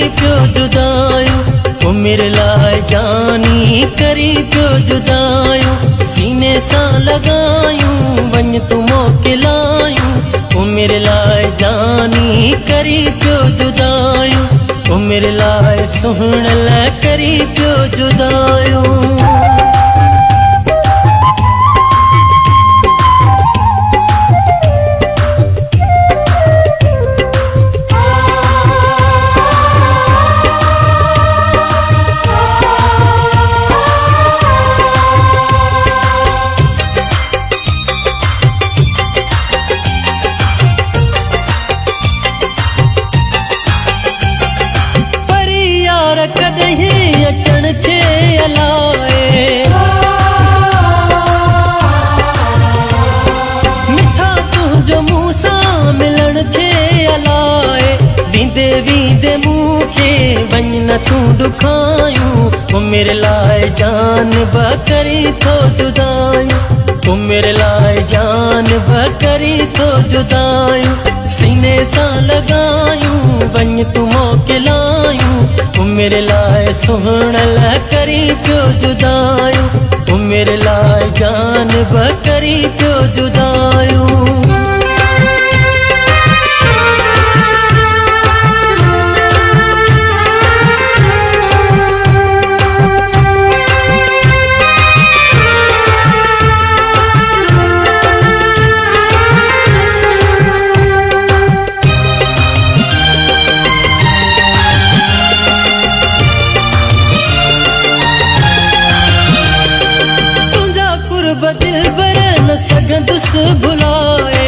पियो जुदायूं, ओ मेरे लाए जानी करी पियो जुदायूं। सीने सा लगायूं वन तू मोकिलायूं, ओ मेरे लाए जानी करी पियो जुदायूं, ओ मेरे लाए सुहण ला करी पियो जुदायूं। कदहीं अचण खे अलाए, मिठा तुंहिंजो मूं सां मिलण खे अलाए। वींदे वींदे मूंखे वञ न तूं ॾुखायूं, ओ मेरे लाए जान बकरी थो जुदायूं, ओ मेरे लाए जान बकरी थो जुदायूं। सीने सां लगायूं वञ तूं मोकिलायूं, ओ मेरे लाए सुहण ला करी पियो जुदायूं, ओ मेरे लाए जान बकरी पियो जुदायूं। दिल बर न सघंदुस भुलाए,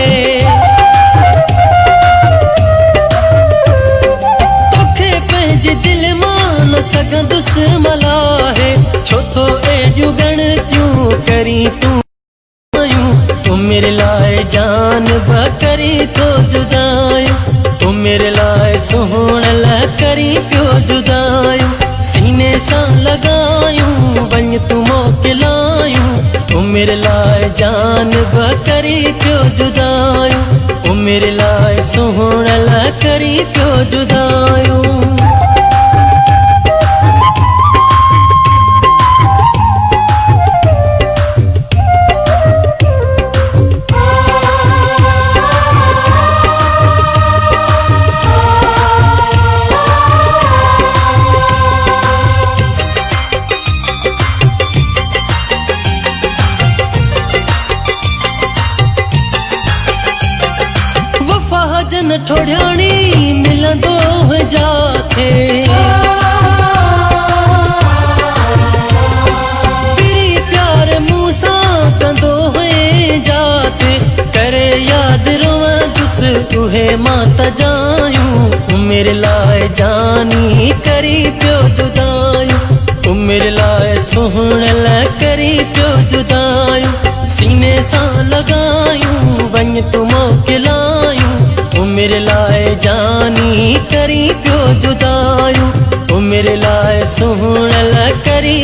तोखे पंहिंजे दिल मां न सघंदुस मलाहे। छो तो एॾियूं ॻणतियूं करी तूं आयूं, ओ मेरे लाए जान बकरी थो जुदायूं, ओ मेरे लाए सुहण ला करी पियो जुदायूं। सीने सां लगायूं वञ तूं मोकिलायूं, ओ मेरे लाए जान बकरी पियो जुदायूं, ओ मेरे लाए सुहण ला करी पियो जुदायूं। जन ठोड़ियाणी मिलंदो है जाथे, तेरी प्यार मूं सां कंदो है जाथे। करे याद रोवंदुस तुहे मां त जायूं, ओ मेरे लाए जानी करी पियो जुदायूं, ओ मेरे लाए सुहण ला करी पियो जुदायूं। सीने सां लगायूं वञ तूं मोकिलायूं, ओ मेरे लाए जानी करी पियो जुदायूं, ओ मेरे लाए सुहण ला करी